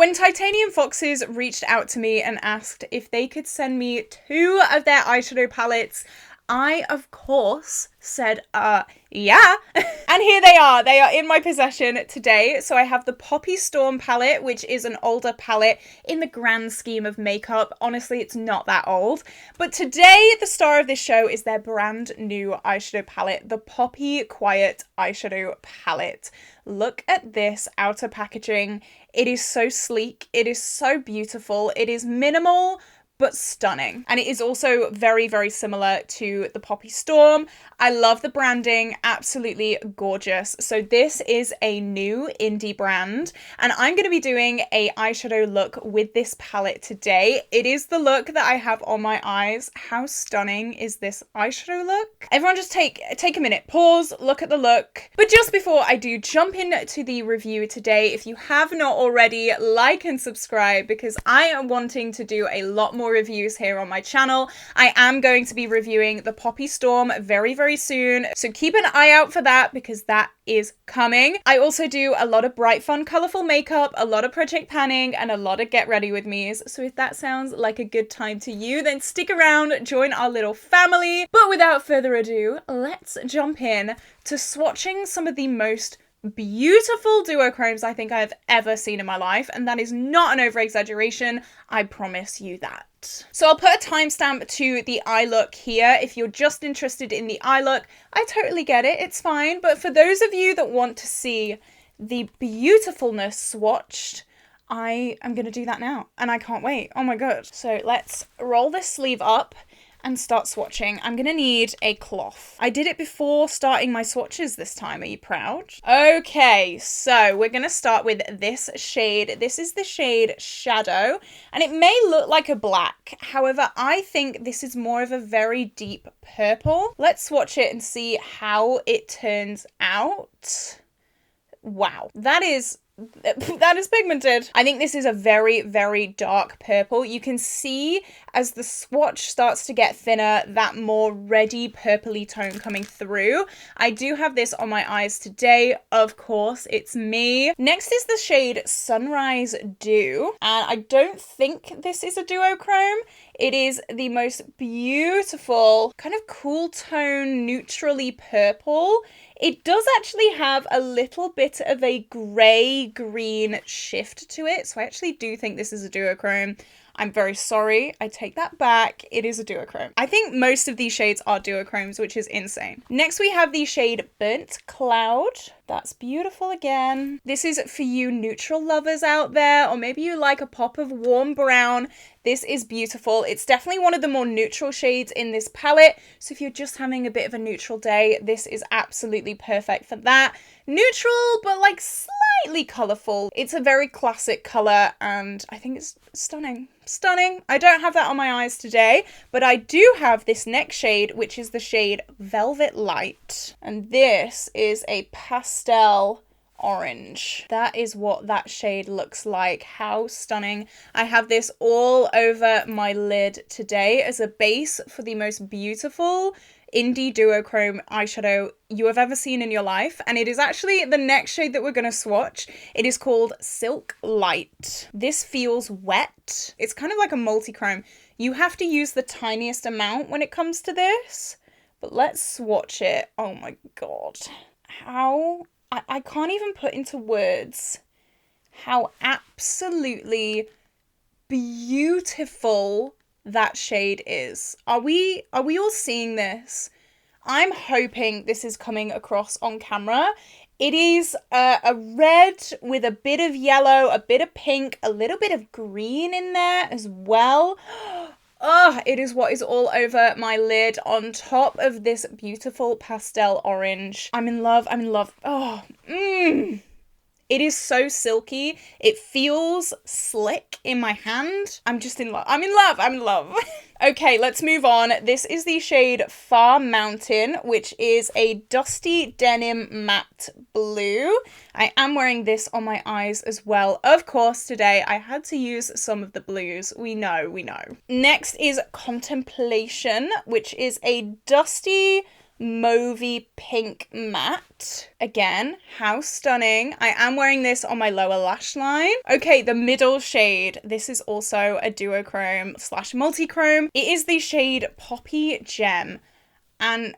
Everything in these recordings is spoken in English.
When Titanium Foxes reached out to me and asked if they could send me 2 of their eyeshadow palettes, I, of course, said, yeah. And here they are. They are in my possession today. So I have the Poppy Storm palette, which is an older palette in the grand scheme of makeup. Honestly, it's not that old. But today, the star of this show is their brand new eyeshadow palette, the Poppy Quiet Eyeshadow Palette. Look at this outer packaging. It is so sleek. It is so beautiful. It is minimal, but stunning. And it is also very, very similar to the Poppy Storm. I love the branding, absolutely gorgeous. So this is a new indie brand, and I'm going to be doing a eyeshadow look with this palette today. It is the look that I have on my eyes. How stunning is this eyeshadow look? Everyone just take a minute, pause, look at the look. But just before I do jump into the review today, if you have not already, like and subscribe, because I am wanting to do a lot more reviews here on my channel. I am going to be reviewing the Poppy Storm very, very soon, so keep an eye out for that because that is coming. I also do a lot of bright, fun, colorful makeup, a lot of project panning, and a lot of get ready with me's. So if that sounds like a good time to you, then stick around, join our little family. But without further ado, let's jump in to swatching some of the most beautiful duochromes I think I have ever seen in my life, and that is not an over-exaggeration, I promise you that. So I'll put a timestamp to the eye look here. If you're just interested in the eye look, I totally get it, it's fine, but for those of you that want to see the beautifulness swatched, I am going to do that now, and I can't wait. Oh my god. So let's roll this sleeve up and start swatching. I'm gonna need a cloth. I did it before starting my swatches this time. Are you proud? Okay, so we're gonna start with this shade. This is the shade Shadow, and it may look like a black. However, I think this is more of a very deep purple. Let's swatch it and see how it turns out. Wow, that is pigmented. I think this is a very, very dark purple. You can see as the swatch starts to get thinner, that more reddy purpley tone coming through. I do have this on my eyes today. Of course, it's me. Next is the shade Sunrise Dew, and I don't think this is a duochrome. It is the most beautiful kind of cool tone, neutrally purple. It does actually have a little bit of a grey-green shift to it, so I actually do think this is a duochrome. I'm very sorry, I take that back. It is a duochrome. I think most of these shades are duochromes, which is insane. Next we have the shade Burnt Cloud. That's beautiful again. This is for you neutral lovers out there, or maybe you like a pop of warm brown. This is beautiful. It's definitely one of the more neutral shades in this palette. So if you're just having a bit of a neutral day, this is absolutely perfect for that. Neutral, but like slightly colorful. It's a very classic color, and I think it's stunning. Stunning. I don't have that on my eyes today, but I do have this next shade, which is the shade Velvet Light. And this is a pastel orange. That is what that shade looks like. How stunning. I have this all over my lid today as a base for the most beautiful indie duochrome eyeshadow you have ever seen in your life, and it is actually the next shade that we're going to swatch. It is called Silk Light. This feels wet. It's kind of like a multi-chrome. You have to use the tiniest amount when it comes to this, but let's swatch it. Oh my god. How... I can't even put into words how absolutely beautiful that shade is. Are we all seeing this? I'm hoping this is coming across on camera. It is a red with a bit of yellow, a bit of pink, a little bit of green in there as well. Oh, it is what is all over my lid on top of this beautiful pastel orange. I'm in love. I'm in love. Oh, It is so silky. It feels slick in my hand. I'm just in love. I'm in love. I'm in love. Okay, let's move on. This is the shade Far Mountain, which is a dusty denim matte blue. I am wearing this on my eyes as well. Of course, today I had to use some of the blues. We know. Next is Contemplation, which is a dusty mauvey pink matte. Again, how stunning. I am wearing this on my lower lash line. Okay, the middle shade. This is also a duochrome / multi-chrome. It is the shade Poppy Gem. And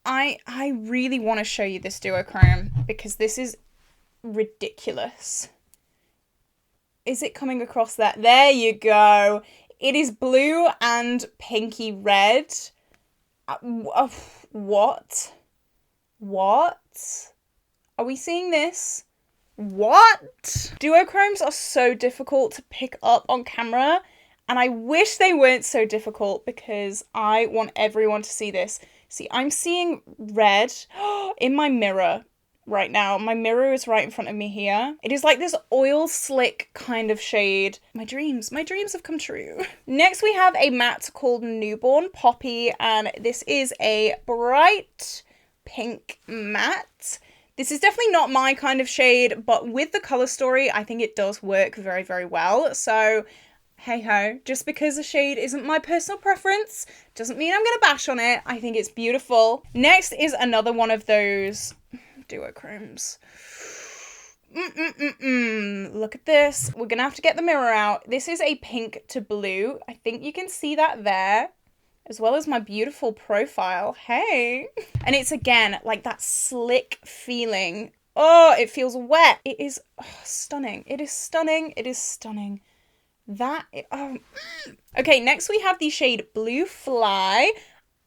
I really want to show you this duochrome because this is ridiculous. Is it coming across that? There you go. It is blue and pinky red. What? What? Are we seeing this? What? Duochromes are so difficult to pick up on camera, and I wish they weren't so difficult because I want everyone to see this. See, I'm seeing red in my mirror right now. My mirror is right in front of me here. It is like this oil slick kind of shade. My dreams have come true. Next we have a matte called Newborn Poppy, and this is a bright pink matte. This is definitely not my kind of shade, but with the color story, I think it does work very, very well. So hey ho, just because a shade isn't my personal preference doesn't mean I'm gonna bash on it. I think it's beautiful. Next is another one of those duochromes. Look at this. We're gonna have to get the mirror out. This is a pink to blue. I think you can see that there, as well as my beautiful profile. Hey. And it's again like that slick feeling. Oh, it feels wet. It is stunning. It is stunning. It is stunning. Okay, next we have the shade Blue Fly.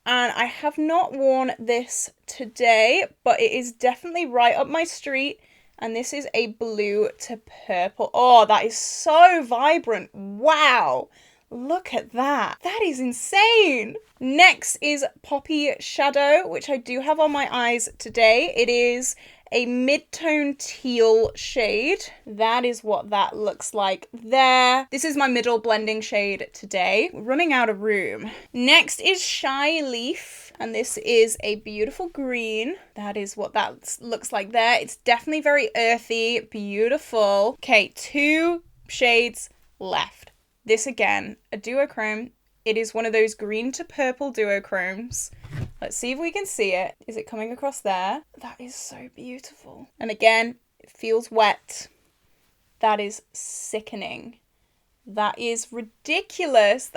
And I have not worn this today, but it is definitely right up my street. And this is a blue to purple. Oh, that is so vibrant. Wow. Look at that. That is insane. Next is Poppy Shadow, which I do have on my eyes today. It is a mid-tone teal shade. That is what that looks like there. This is my middle blending shade today. We're running out of room. Next is Shy Leaf, and this is a beautiful green. That is what that looks like there. It's definitely very earthy, beautiful. Okay, 2 shades left. This again, a duochrome. It is one of those green to purple duochromes. Let's see if we can see it. Is it coming across there? That is so beautiful. And again, it feels wet. That is sickening. That is ridiculous.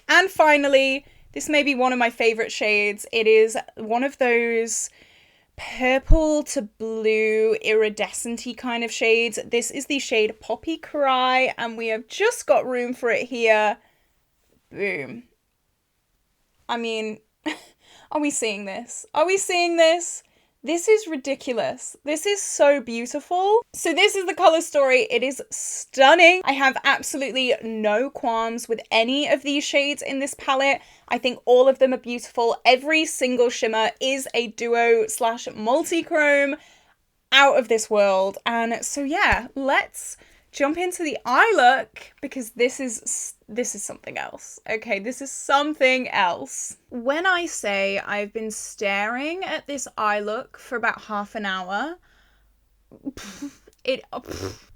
And finally, this may be one of my favorite shades. It is one of those purple to blue iridescent-y kind of shades. This is the shade Poppy Cry, and we have just got room for it here. Boom. I mean, are we seeing this? Are we seeing this? This is ridiculous. This is so beautiful. So this is the color story. It is stunning. I have absolutely no qualms with any of these shades in this palette. I think all of them are beautiful. Every single shimmer is a duo / multi-chrome out of this world. And so yeah, let's jump into the eye look because this is something else. Okay, this is something else. When I say I've been staring at this eye look for about half an hour,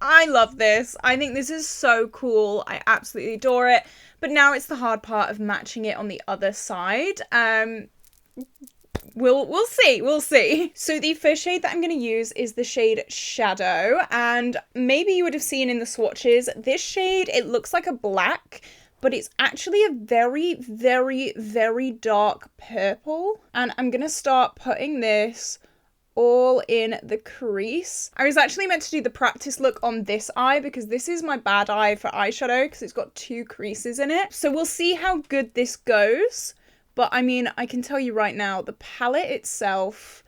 I love this. I think this is so cool. I absolutely adore it. But now it's the hard part of matching it on the other side. We'll see. So the first shade that I'm going to use is the shade Shadow, and maybe you would have seen in the swatches, this shade, it looks like a black, but it's actually a very, very, very dark purple. And I'm going to start putting this all in the crease. I was actually meant to do the practice look on this eye because this is my bad eye for eyeshadow because it's got 2 creases in it. So we'll see how good this goes. But I mean, I can tell you right now, the palette itself,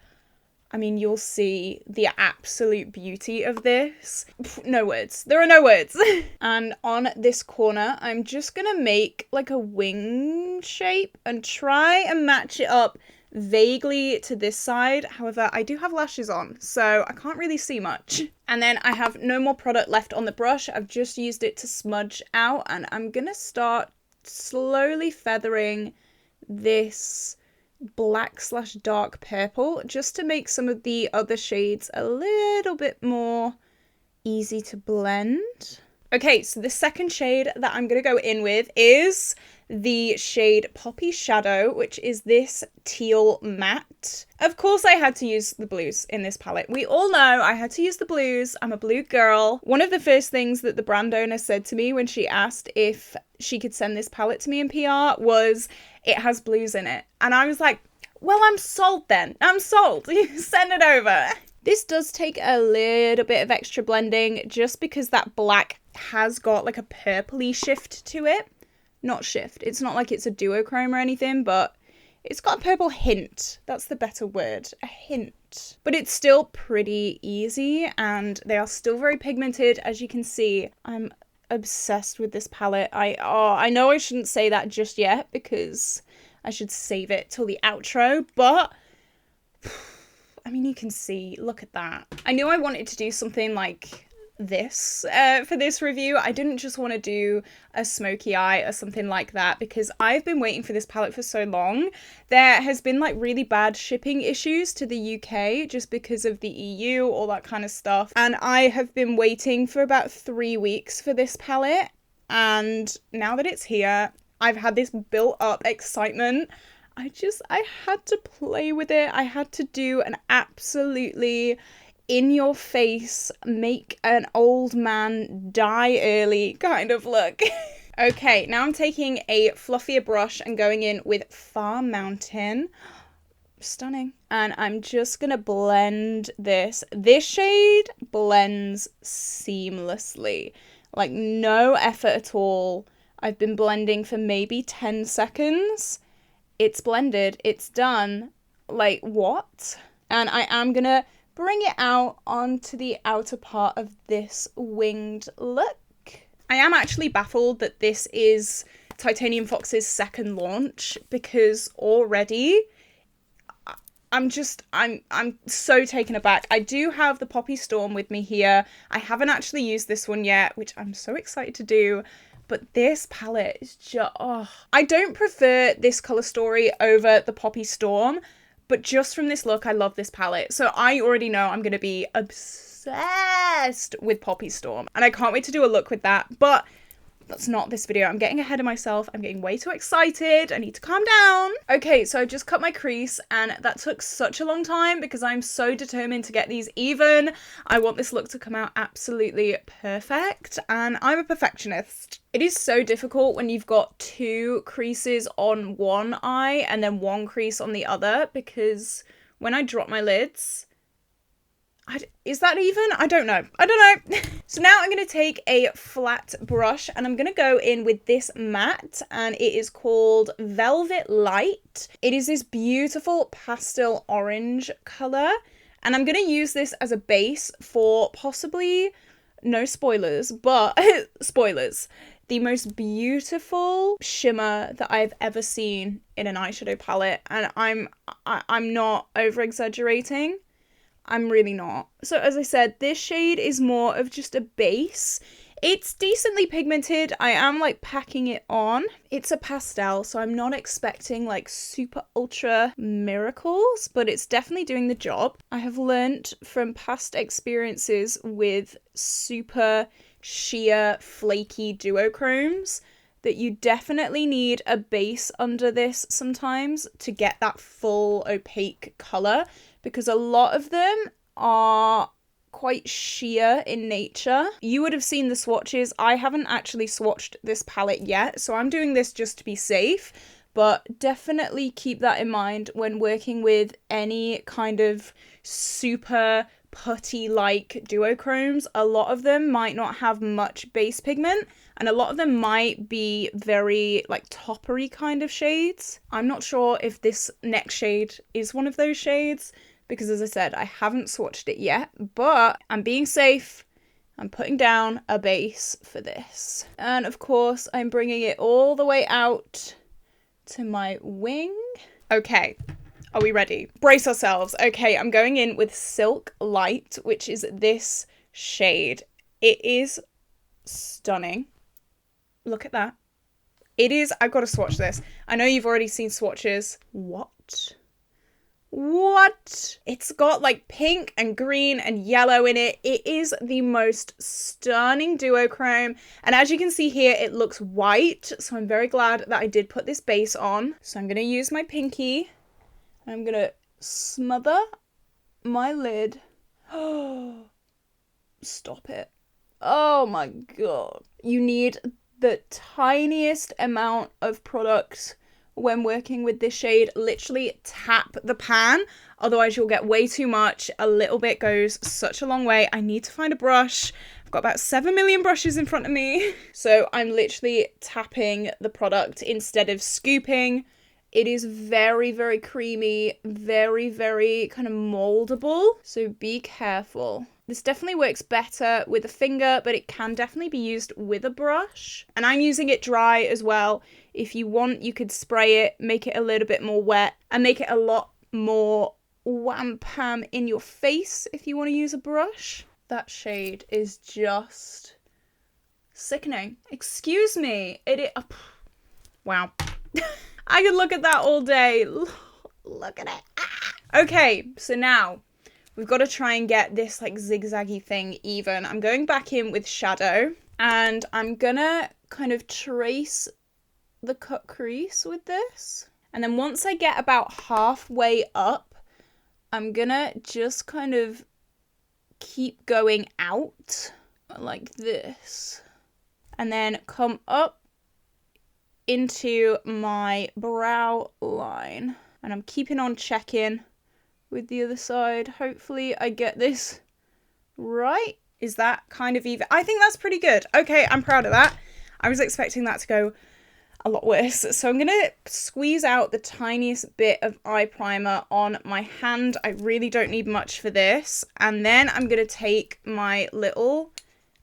I mean, you'll see the absolute beauty of this. No words. There are no words. And on this corner, I'm just gonna make like a wing shape and try and match it up vaguely to this side. However, I do have lashes on, so I can't really see much. And then I have no more product left on the brush. I've just used it to smudge out, and I'm gonna start slowly feathering this black / dark purple just to make some of the other shades a little bit more easy to blend. Okay, so the second shade that I'm gonna go in with is the shade Poppy Shadow, which is this teal matte. Of course I had to use the blues in this palette. We all know I had to use the blues. I'm a blue girl. One of the first things that the brand owner said to me when she asked if she could send this palette to me in PR was, it has blues in it. And I was like, well, I'm sold then. I'm sold. Send it over. This does take a little bit of extra blending just because that black has got like a purpley shift to it. Not shift. It's not like it's a duochrome or anything, but it's got a purple hint. That's the better word. A hint. But it's still pretty easy and they are still very pigmented. As you can see, I'm obsessed with this palette. I know I shouldn't say that just yet because I should save it till the outro, but I mean, you can see, look at that. I knew I wanted to do something like this for this review. I didn't just want to do a smoky eye or something like that because I've been waiting for this palette for so long. There has been like really bad shipping issues to the UK just because of the EU, all that kind of stuff. And I have been waiting for about 3 weeks for this palette. And now that it's here, I've had this built up excitement. I had to play with it. I had to do an absolutely in your face, make an old man die early kind of look. Okay, now I'm taking a fluffier brush and going in with Far Mountain. Stunning. And I'm just gonna blend this. This shade blends seamlessly. Like no effort at all. I've been blending for maybe 10 seconds. It's blended, it's done. Like, what? And I am gonna bring it out onto the outer part of this winged look. I am actually baffled that this is Titanium Fox's second launch because already I'm so taken aback. I do have the Poppy Storm with me here. I haven't actually used this one yet, which I'm so excited to do. But this palette is just, oh. I don't prefer this colour story over the Poppy Storm, but just from this look, I love this palette. So I already know I'm going to be obsessed with Poppy Storm. And I can't wait to do a look with that. But that's not this video. I'm getting ahead of myself. I'm getting way too excited. I need to calm down. Okay, so I just cut my crease and that took such a long time because I'm so determined to get these even. I want this look to come out absolutely perfect and I'm a perfectionist. It is so difficult when you've got 2 creases on one eye and then 1 crease on the other because when I drop my lids, is that even? I don't know. So now I'm going to take a flat brush and I'm going to go in with this matte and it is called Velvet Light. It is this beautiful pastel orange colour and I'm going to use this as a base for possibly, no spoilers, but spoilers, the most beautiful shimmer that I've ever seen in an eyeshadow palette and I'm not over exaggerating. I'm really not. So as I said, this shade is more of just a base. It's decently pigmented. I am like packing it on. It's a pastel, so I'm not expecting like super ultra miracles, but it's definitely doing the job. I have learnt from past experiences with super sheer flaky duochromes that you definitely need a base under this sometimes to get that full opaque colour, because a lot of them are quite sheer in nature. You would have seen the swatches. I haven't actually swatched this palette yet, so I'm doing this just to be safe, but definitely keep that in mind when working with any kind of super putty-like duochromes. A lot of them might not have much base pigment, and a lot of them might be very like toppery kind of shades. I'm not sure if this next shade is one of those shades, because as I said, I haven't swatched it yet, but I'm being safe. I'm putting down a base for this. And of course, I'm bringing it all the way out to my wing. Okay, are we ready? Brace ourselves. Okay, I'm going in with Silk Light, which is this shade. It is stunning. Look at that. It is, I've got to swatch this. I know you've already seen swatches. What? What? It's got like pink and green and yellow in it. It is the most stunning duochrome. And as you can see here, it looks white. So I'm very glad that I did put this base on. So I'm going to use my pinky. I'm going to smother my lid. Oh, stop it. Oh my God. You need the tiniest amount of product when working with this shade. Literally tap the pan, otherwise you'll get way too much. A little bit goes such a long way. I need to find a brush. I've got about 7 million brushes in front of me. So I'm literally tapping the product instead of scooping. It is very, very creamy, very, very kind of moldable. So be careful. This definitely works better with a finger, but it can definitely be used with a brush. And I'm using it dry as well. If you want, you could spray it, make it a little bit more wet, and make it a lot more wham pam in your face if you want to use a brush. That shade is just sickening. Excuse me. Wow. I could look at that all day. Look at it. Ah. Okay, so now we've got to try and get this like zigzaggy thing even. I'm going back in with shadow and I'm gonna kind of trace the cut crease with this. And then once I get about halfway up, I'm gonna just kind of keep going out like this. And then come up into my brow line. And I'm keeping on checking with the other side. Hopefully I get this right. Is that kind of even? I think that's pretty good. Okay, I'm proud of that. I was expecting that to go a lot worse. So I'm gonna squeeze out the tiniest bit of eye primer on my hand. I really don't need much for this. And then I'm gonna take my little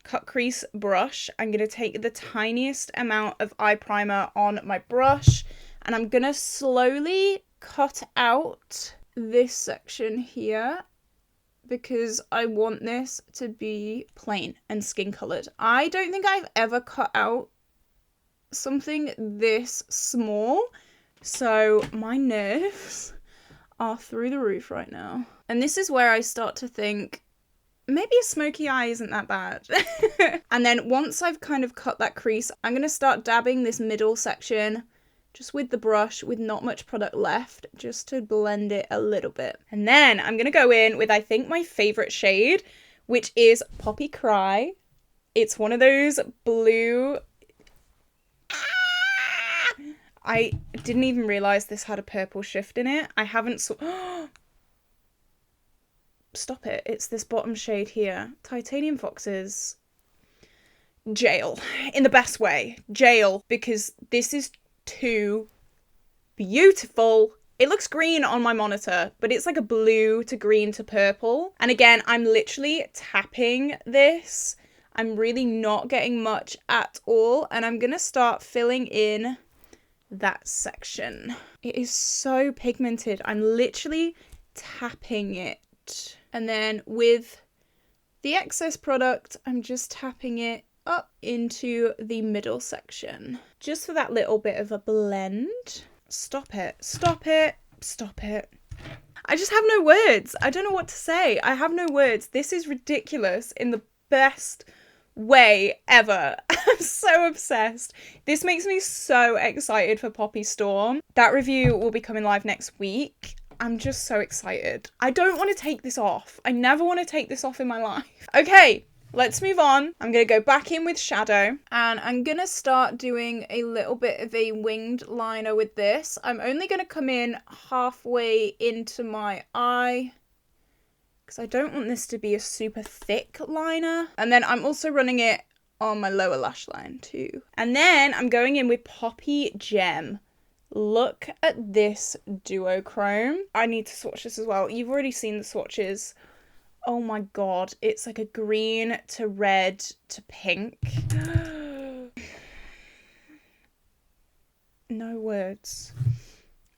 cut crease brush. I'm going to take the tiniest amount of eye primer on my brush and I'm going to slowly cut out this section here because I want this to be plain and skin colored. I don't think I've ever cut out something this small, so my nerves are through the roof right now. And this is where I start to think, maybe a smoky eye isn't that bad. And then once I've kind of cut that crease, I'm going to start dabbing this middle section just with the brush with not much product left, just to blend it a little bit. And then I'm going to go in with, I think, my favorite shade, which is Poppy Cry. It's one of those blue... I didn't even realize this had a purple shift in it. I haven't Stop it. It's this bottom shade here. Titanium Foxes. Jail. In the best way. Jail. Because this is too beautiful. It looks green on my monitor, but it's like a blue to green to purple. And again, I'm literally tapping this. I'm really not getting much at all. And I'm going to start filling in that section. It is so pigmented. I'm literally tapping it. And then with the excess product, I'm just tapping it up into the middle section. Just for that little bit of a blend. Stop it. Stop it. Stop it. I just have no words. I don't know what to say. I have no words. This is ridiculous in the best way ever. I'm so obsessed. This makes me so excited for Poppy Storm. That review will be coming live next week. I'm just so excited. I don't want to take this off. I never want to take this off in my life. Okay, let's move on. I'm going to go back in with shadow and I'm going to start doing a little bit of a winged liner with this. I'm only going to come in halfway into my eye because I don't want this to be a super thick liner. And then I'm also running it on my lower lash line too. And then I'm going in with Poppy Gem. Look at this duochrome. I need to swatch this as well. You've already seen the swatches. Oh my god, it's like a green to red to pink. No words.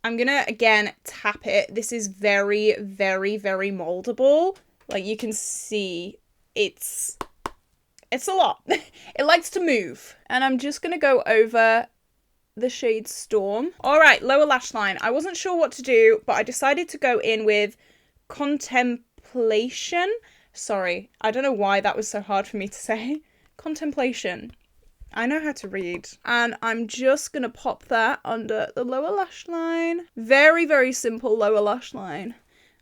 I'm gonna, again, tap it. This is very, very, very moldable. Like, you can see it's a lot. It likes to move. And I'm just gonna go over the shade Storm. All right, lower lash line. I wasn't sure what to do, but I decided to go in with Contemplation. Sorry, I don't know why that was so hard for me to say. Contemplation. I know how to read. And I'm just going to pop that under the lower lash line. Very, very simple lower lash line.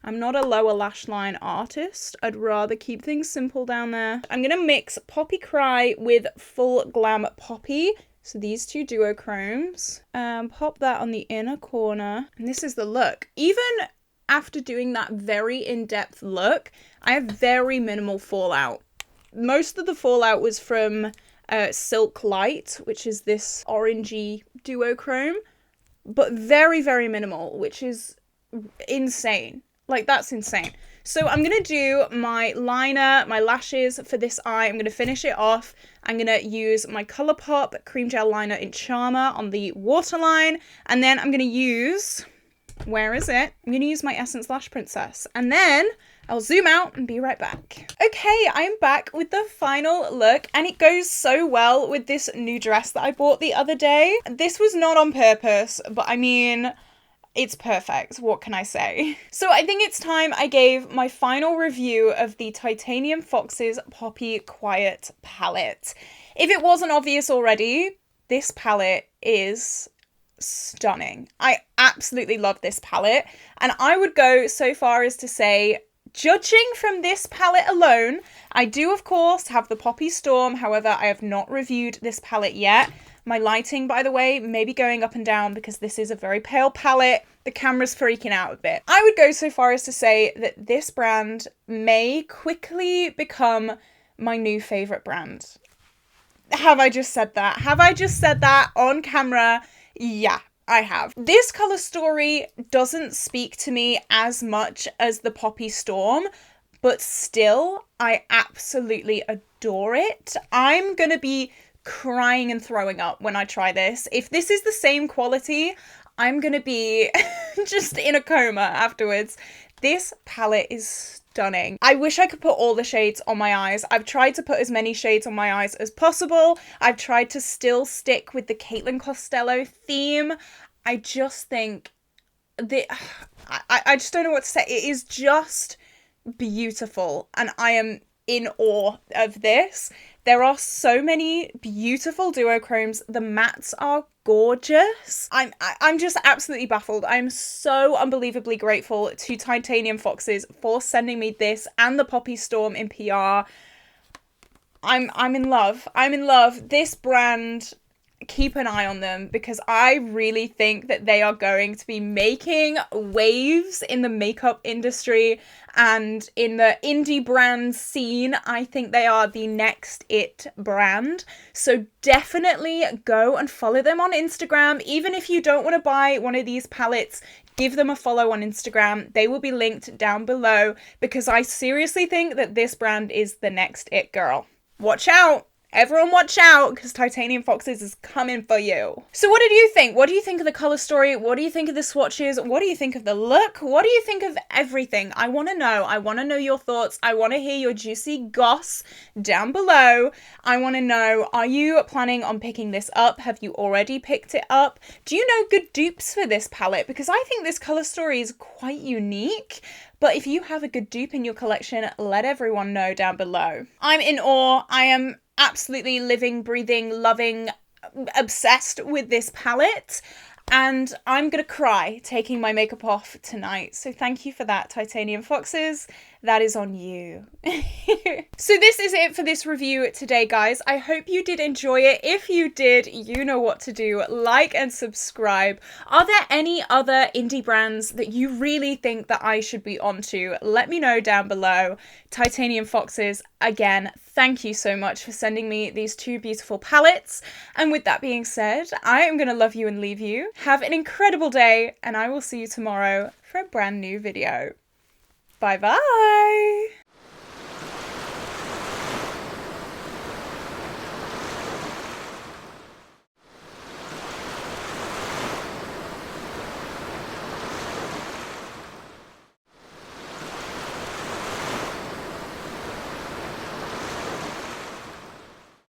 I'm not a lower lash line artist. I'd rather keep things simple down there. I'm going to mix Poppy Cry with Full Glam Poppy. So these two duochromes. Pop that on the inner corner. And this is the look. Even after doing that very in-depth look, I have very minimal fallout. Most of the fallout was from Silk Light, which is this orangey duochrome, but very, very minimal, which is insane. Like, that's insane. So I'm going to do my liner, my lashes for this eye. I'm going to finish it off. I'm going to use my Colourpop Cream Gel Liner in Charmer on the waterline. And then I'm going to use... Where is it? I'm going to use my Essence Lash Princess. And then I'll zoom out and be right back. Okay, I'm back with the final look. And it goes so well with this new dress that I bought the other day. This was not on purpose, but I mean... It's perfect. What can I say? So I think it's time I gave my final review of the Titanium Foxes Poppy Quiet palette. If it wasn't obvious already, this palette is stunning. I absolutely love this palette. And I would go so far as to say, judging from this palette alone, I do of course have the Poppy Storm. However, I have not reviewed this palette yet. My lighting, by the way, may be going up and down because this is a very pale palette. The camera's freaking out a bit. I would go so far as to say that this brand may quickly become my new favorite brand. Have I just said that? Have I just said that on camera? Yeah, I have. This color story doesn't speak to me as much as the Poppy Storm, but still, I absolutely adore it. I'm gonna be crying and throwing up when I try this. If this is the same quality, I'm gonna be just in a coma afterwards. This palette is stunning. I wish I could put all the shades on my eyes. I've tried to put as many shades on my eyes as possible. I've tried to still stick with the Caitlin Costello theme. I just think I just don't know what to say. It is just beautiful, and I am in awe of this. There are so many beautiful duochromes. The mattes are gorgeous. I'm just absolutely baffled. I'm so unbelievably grateful to Titanium Foxes for sending me this and the Poppy Storm in PR. I'm in love. I'm in love. This brand, keep an eye on them because I really think that they are going to be making waves in the makeup industry and in the indie brand scene. I think they are the next it brand. So definitely go and follow them on Instagram. Even if you don't want to buy one of these palettes, give them a follow on Instagram. They will be linked down below because I seriously think that this brand is the next it girl. Watch out. Everyone watch out, because Titanium Foxes is coming for you. So what did you think? What do you think of the colour story? What do you think of the swatches? What do you think of the look? What do you think of everything? I want to know. I want to know your thoughts. I want to hear your juicy goss down below. I want to know, are you planning on picking this up? Have you already picked it up? Do you know good dupes for this palette? Because I think this colour story is quite unique. But if you have a good dupe in your collection, let everyone know down below. I'm in awe. I am absolutely living, breathing, loving, obsessed with this palette. And I'm gonna cry taking my makeup off tonight. So thank you for that, Titanium Foxes. That is on you. So this is it for this review today, guys. I hope you did enjoy it. If you did, you know what to do. Like and subscribe. Are there any other indie brands that you really think that I should be onto? Let me know down below. Titanium Foxes, again, thank you so much for sending me these two beautiful palettes. And with that being said, I am gonna love you and leave you. Have an incredible day, and I will see you tomorrow for a brand new video. Bye bye!